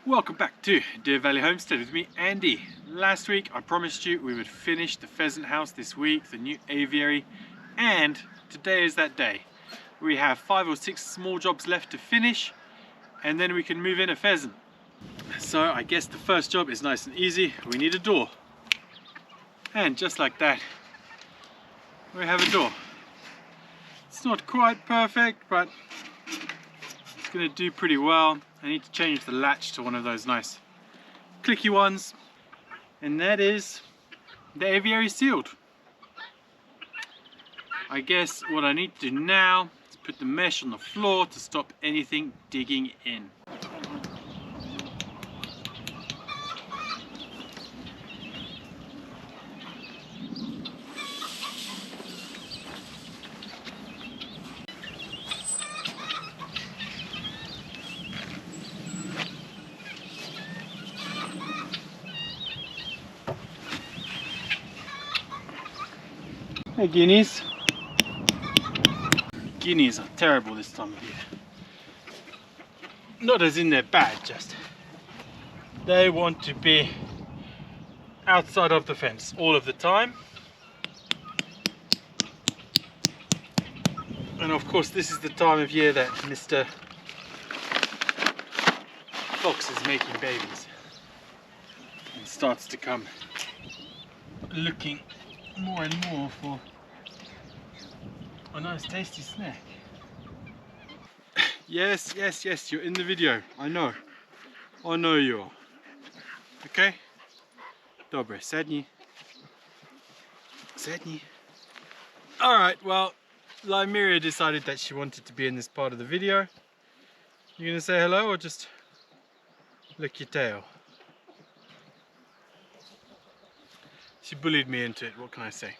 Welcome back to Deer Valley Homestead with me, Andy. Last week I promised you we would finish the pheasant house this week, the new aviary, and today is that day. We have 5 or 6 small jobs left to finish and then we can move in a pheasant. So I guess the first job is nice and easy. We need a door. And just like that, we have a door. It's not quite perfect, but it's going to do pretty well. I need to change the latch to one of those nice clicky ones, and that is the aviary sealed. I guess what I need to do now is put the mesh on the floor to stop anything digging in. Hey guineas. Guineas are terrible this time of year. Not as in they're bad, just they want to be outside of the fence all of the time. And of course this is the time of year that Mr. Fox is making babies and starts to come looking more and more for a nice tasty snack. Yes, you're in the video. I know you are. Okay? Dobre, sedni. Alright, well, Lymeria decided that she wanted to be in this part of the video. You gonna say hello or just lick your tail? She bullied me into it, what can I say?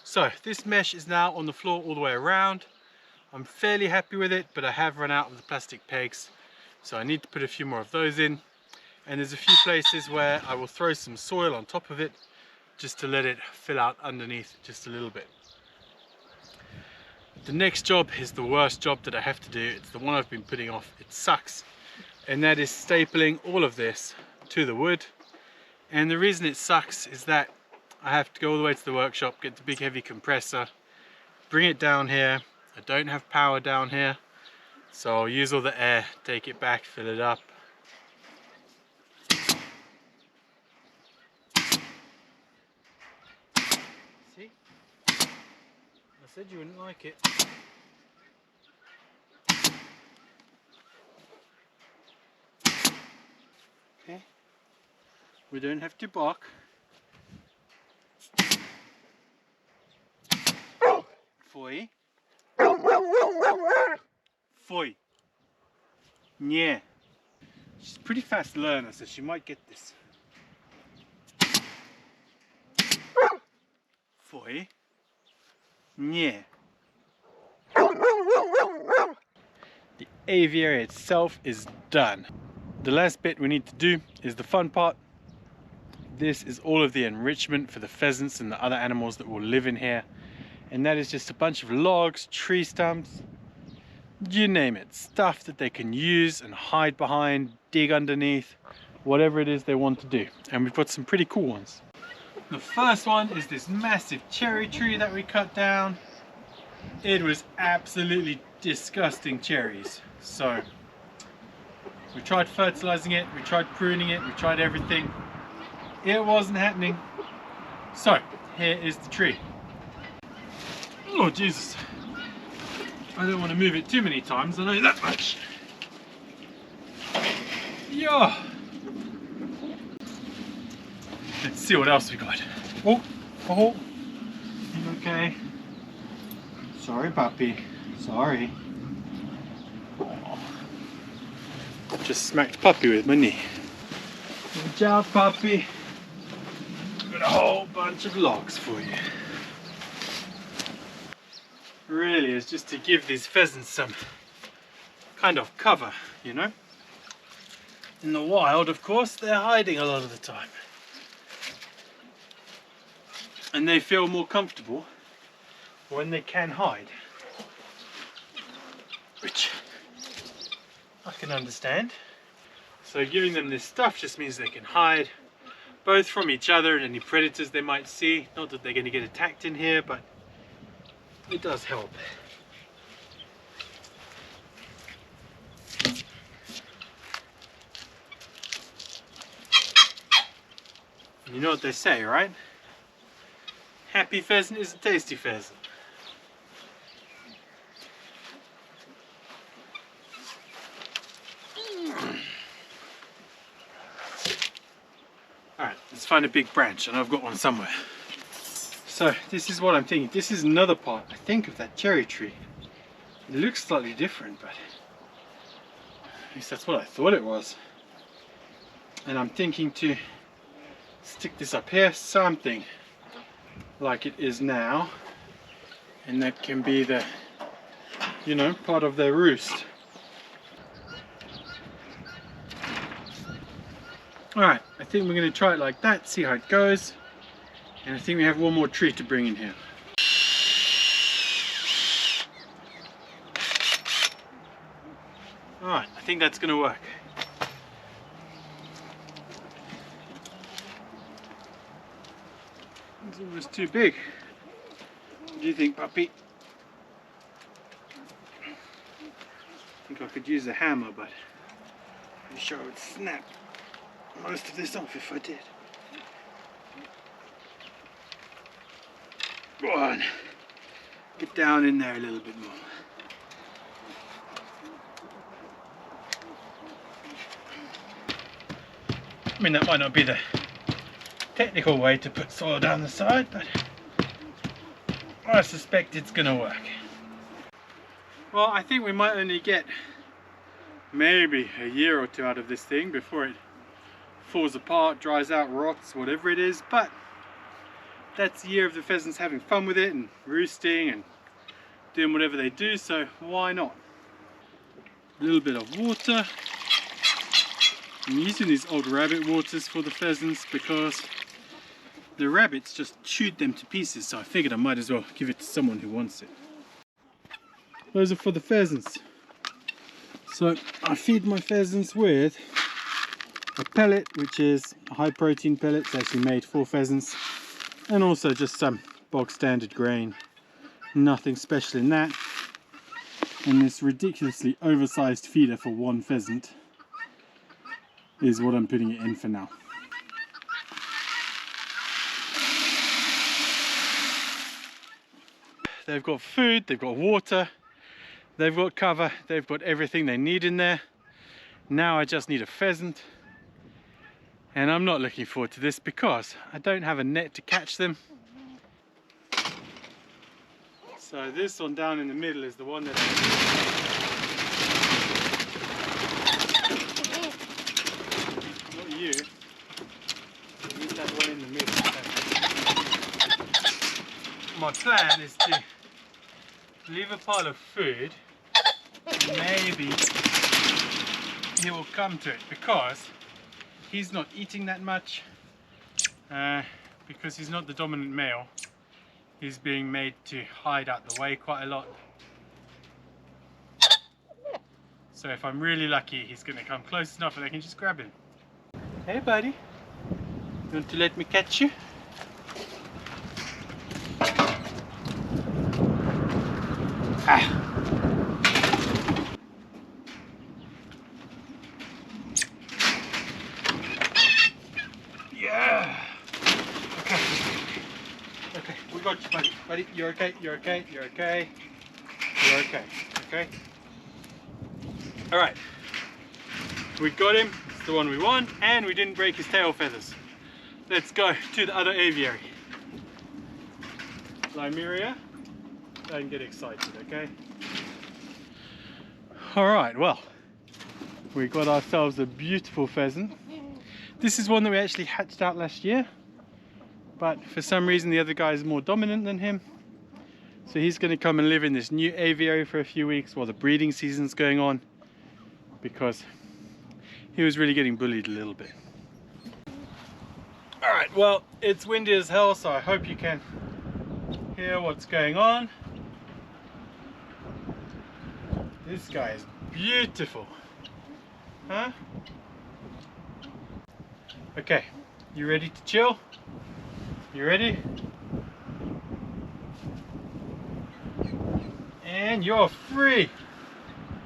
So, this mesh is now on the floor all the way around. I'm fairly happy with it, but I have run out of the plastic pegs, so I need to put a few more of those in. And there's a few places where I will throw some soil on top of it, just to let it fill out underneath just a little bit. The next job is the worst job that I have to do. It's the one I've been putting off. It sucks. And that is stapling all of this to the wood. And the reason it sucks is that I have to go all the way to the workshop, get the big heavy compressor, bring it down here. I don't have power down here, so I'll use all the air, take it back, fill it up. See? I said you wouldn't like it. Okay. We don't have to bark. Foi. Foi. Nie. She's a pretty fast learner, so she might get this. Foi. Nie. The aviary itself is done. The last bit we need to do is the fun part. This is all of the enrichment for the pheasants and the other animals that will live in here. And that is just a bunch of logs, tree stumps, you name it. Stuff that they can use and hide behind, dig underneath, whatever it is they want to do. And we've got some pretty cool ones. The first one is this massive cherry tree that we cut down. It was absolutely disgusting cherries. So we tried fertilizing it, we tried pruning it, we tried everything. It wasn't happening. So here is the tree. Oh Jesus, I don't want to move it too many times, I know that much. Yeah. Let's see what else we got. Oh, you okay? Sorry puppy, sorry. Oh. Just smacked puppy with my knee. Good job puppy. Got a whole bunch of logs for you. Really is just to give these pheasants some kind of cover, you know. In the wild, of course, they're hiding a lot of the time. And they feel more comfortable when they can hide. Which I can understand. So giving them this stuff just means they can hide both from each other and any predators they might see. Not that they're going to get attacked in here, but it does help. You know what they say, right? Happy pheasant is a tasty pheasant. Alright, let's find a big branch, and I've got one somewhere. So this is what I'm thinking. This is another part, I think, of that cherry tree. It looks slightly different, but at least that's what I thought it was. And I'm thinking to stick this up here, something like it is now, and that can be the, you know, part of their roost. Alright, I think we're going to try it like that, see how it goes, and I think we have one more tree to bring in here. Alright, I think that's going to work. It's almost too big. What do you think, puppy? I think I could use a hammer, but I'm sure it would snap most of this off if I did. Go on, get down in there a little bit more. I mean, that might not be the technical way to put soil down the side, but I suspect it's gonna work. Well, I think we might only get maybe a year or two out of this thing before it falls apart, dries out, rots, whatever it is, but that's the year of the pheasants having fun with it and roosting and doing whatever they do, so why not? A little bit of water. I'm using these old rabbit waters for the pheasants because the rabbits just chewed them to pieces, so I figured I might as well give it to someone who wants it. Those are for the pheasants. So I feed my pheasants with a pellet, which is a high protein pellet. It's actually made for pheasants, and also just some bog standard grain, nothing special in that, and this ridiculously oversized feeder for one pheasant is what I'm putting it in for now. They've got food, they've got water, they've got cover, they've got everything they need in there. Now I just need a pheasant. And I'm not looking forward to this because I don't have a net to catch them. So this one down in the middle is the one that not you. Use that one in the middle. My plan is to leave a pile of food. Maybe he will come to it because he's not eating that much, because he's not the dominant male. He's being made to hide out the way quite a lot. So if I'm really lucky, he's going to come close enough and I can just grab him. Hey buddy, you want to let me catch you? Ah. Yeah. Okay. Okay, we got you, buddy. Buddy, you're okay. You're okay. You're okay. You're okay. Okay. All right. We got him. It's the one we want, and we didn't break his tail feathers. Let's go to the other aviary. Lymeria, don't get excited, okay? All right. Well, we got ourselves a beautiful pheasant. This is one that we actually hatched out last year, but for some reason the other guy is more dominant than him. So he's going to come and live in this new aviary for a few weeks while the breeding season's going on, because he was really getting bullied a little bit. Alright, well, it's windy as hell, so I hope you can hear what's going on. This guy is beautiful. Huh? Okay, you ready to chill? You ready? And you're free.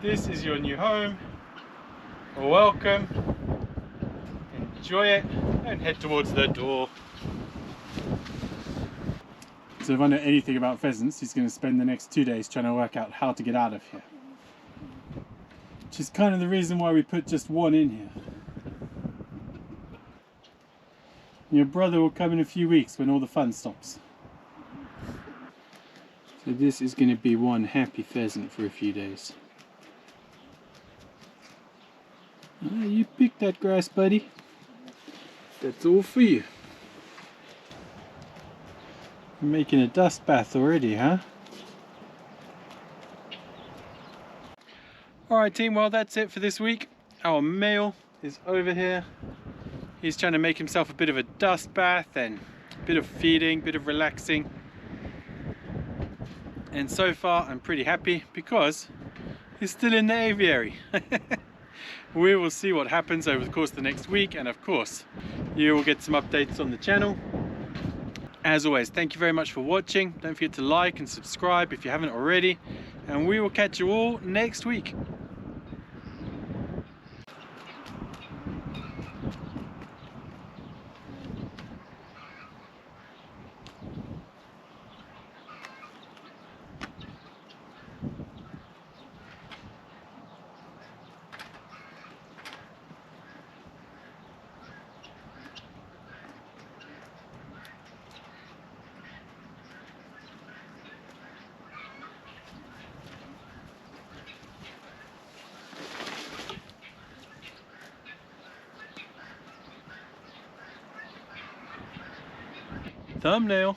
This is your new home. Welcome. Enjoy it and head towards the door. So if I know anything about pheasants, he's going to spend the next 2 days trying to work out how to get out of here. Which is kind of the reason why we put just one in here. Your brother will come in a few weeks when all the fun stops. So this is going to be one happy pheasant for a few days. Ah, you picked that grass, buddy. That's all for you. You're making a dust bath already, huh? Alright team, well that's it for this week. Our male is over here. He's trying to make himself a bit of a dust bath and a bit of feeding, bit of relaxing. And so far I'm pretty happy because he's still in the aviary. We will see what happens over the course of the next week, and of course you will get some updates on the channel. As always, thank you very much for watching. Don't forget to like and subscribe if you haven't already, and we will catch you all next week. Thumbnail.